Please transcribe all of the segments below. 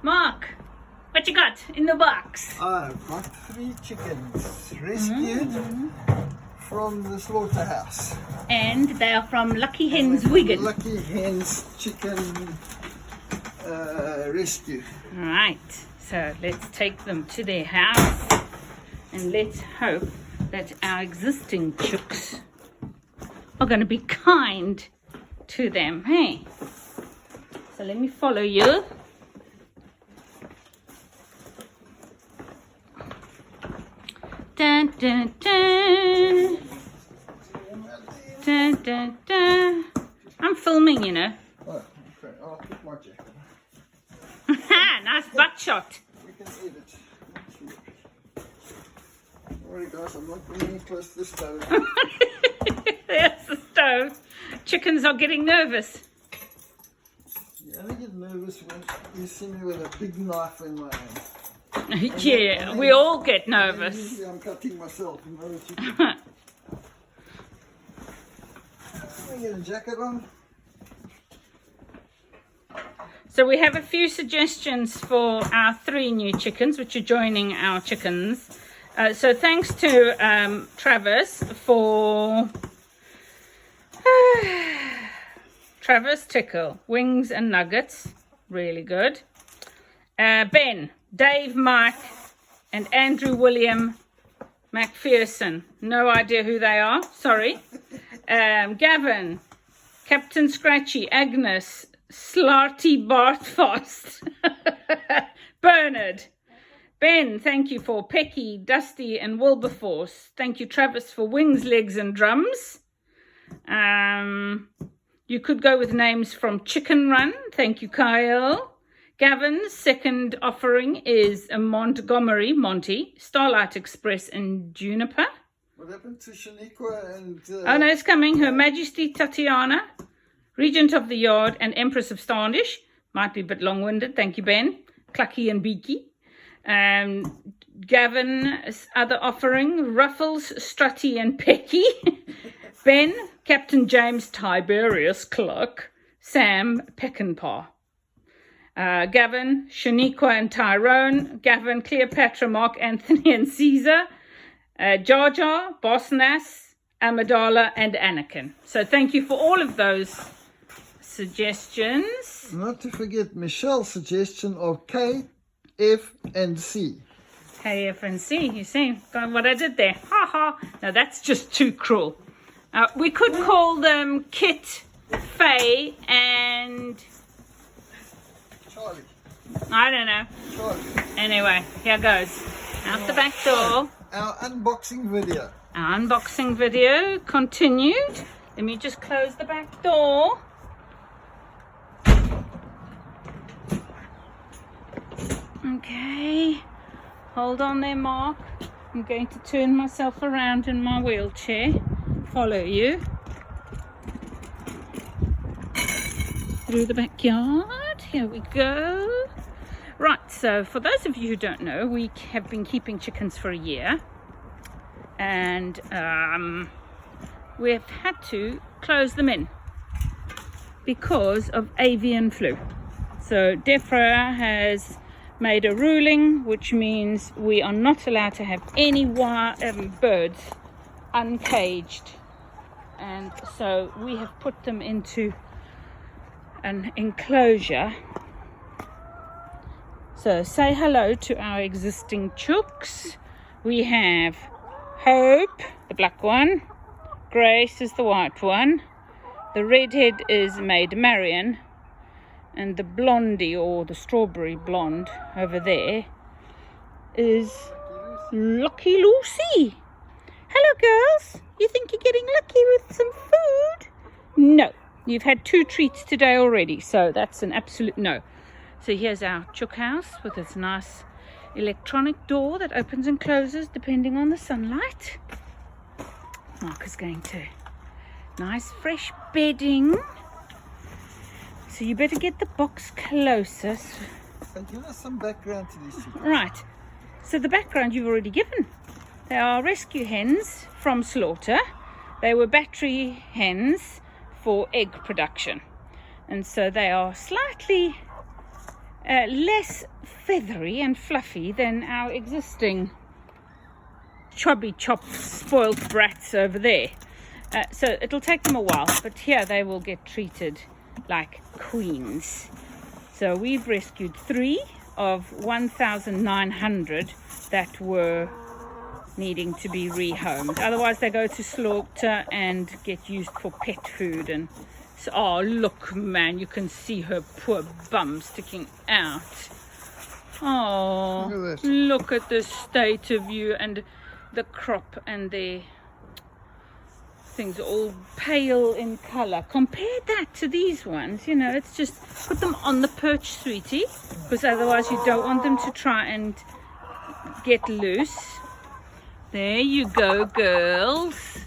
Mark, what you got in the box? I've got 3 chickens rescued from the slaughterhouse. And they are from LuckyHens Wigan. LuckyHens Chicken Rescue. Right, so let's take them to their house and let's hope that our existing chooks are going to be kind to them. Hey, so let me follow you. Dun, dun, dun. Dun, dun, dun. I'm filming, you know. Oh, okay. I'll put my jacket on. Nice butt shot. We can edit. Sorry guys, I'm not bringing close to the stove. There's the stove. Chickens are getting nervous. You only get nervous when you see me with a big knife in my hand. Yeah, we all get nervous. Usually I'm cutting myself. You know what you do. Let me get a jacket on. So we have a few suggestions for our 3 new chickens, which are joining our chickens. So thanks to Travis for Travis Tickle, wings and nuggets, really good. Ben, Dave, Mike, and Andrew William McPherson. No idea who they are. Sorry. Gavin, Captain Scratchy, Agnes, Slarty Bartfast, Bernard. Ben, thank you for Pecky, Dusty, and Wilberforce. Thank you, Travis, for wings, legs, and drums. You could go with names from Chicken Run. Thank you, Kyle. Gavin's second offering is a Montgomery, Monty, Starlight Express, and Juniper. What happened to Shaniqua and... Oh, no, it's coming. Her Majesty Tatiana, Regent of the Yard, and Empress of Standish. Might be a bit long-winded. Thank you, Ben. Clucky and Beaky. Gavin's other offering, Ruffles, Strutty, and Pecky. Ben, Captain James Tiberius Clark, Sam Peckinpah. Gavin, Shaniqua and Tyrone. Gavin, Cleopatra, Mark Anthony and Caesar. Jar Jar, Boss Nass, Amidala, and Anakin. So thank you for all of those suggestions. Not to forget Michelle's suggestion of K, F, and C. K, F, and C. You see what I did there? Ha ha. No, that's just too cruel. We could call them Kit, Faye, and... Charlie. I don't know. Charlie. Anyway, here goes. Out the back door. Our unboxing video. Our unboxing video continued. Let me just close the back door. Okay. Hold on there, Mark. I'm going to turn myself around in my wheelchair. Follow you. Through the backyard. Here we go. Right, so for those of you who don't know, we have been keeping chickens for a year. And we've had to close them in because of avian flu. So DEFRA has made a ruling, which means we are not allowed to have any birds uncaged. And so we have put them into an enclosure. So say hello to our existing chooks. We have Hope, the black one. Grace is the white one. The redhead is Maid Marian. And the blondie, or the strawberry blonde over there, is Lucky Lucy. Hello, girls. You think you're getting lucky with some food? No. You've had 2 treats today already, so that's an absolute no. So here's our chook house with its nice electronic door that opens and closes depending on the sunlight. Mark is going to... Nice fresh bedding. So you better get the box closer. So give us some background to these chickens. Right. So the background you've already given. They are rescue hens from slaughter. They were battery hens for egg production. And so they are slightly less feathery and fluffy than our existing chubby chopped spoiled brats over there. So it'll take them a while, but here they will get treated like queens. So we've rescued 3 of 1,900 that were needing to be rehomed. Otherwise they go to slaughter and get used for pet food. And so, oh look man, you can see her poor bum sticking out. Oh, look at the state of you, and the crop and the things are all pale in color. Compare that to these ones, you know. It's just put them on the perch, sweetie, because otherwise you don't want them to try and get loose. There you go, girls.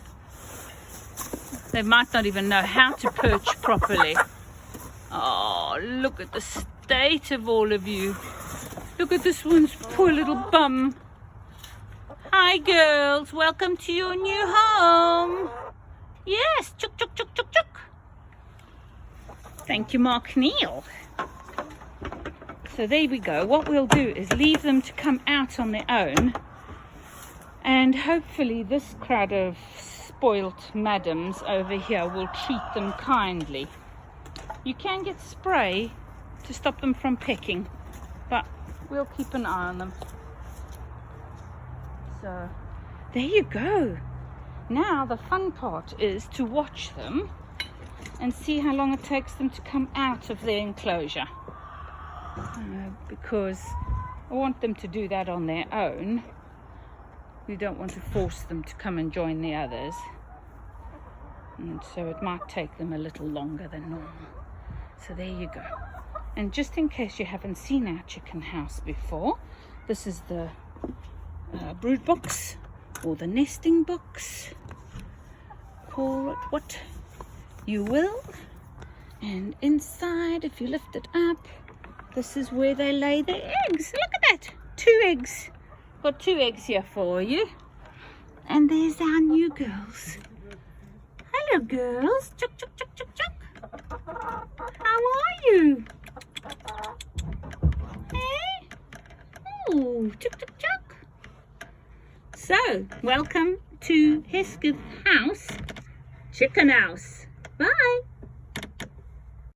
They might not even know how to perch properly. Oh, look at the state of all of you. Look at this one's poor little bum. Hi girls, welcome to your new home. Yes, chuk chuk chuk chuk chuk. Thank you, Mark Neal. So there we go. What we'll do is leave them to come out on their own, and hopefully this crowd of spoilt madams over here will treat them kindly. You can get spray to stop them from pecking, but we'll keep an eye on them. So there you go. Now the fun part is to watch them and see how long it takes them to come out of their enclosure, because I want them to do that on their own. We don't want to force them to come and join the others, and so it might take them a little longer than normal. So there you go. And just in case you haven't seen our chicken house before, this is the brood box, or the nesting box, call it what you will. And inside, if you lift it up, this is where they lay their eggs. Look at that, 2 eggs. Got 2 eggs here for you. And there's our new girls. Hello girls, chuk chuk chuk chuk chuk. How are you? Hey? Oh, chuk chuk chuk. So, welcome to Hesketh's house, chicken house. Bye.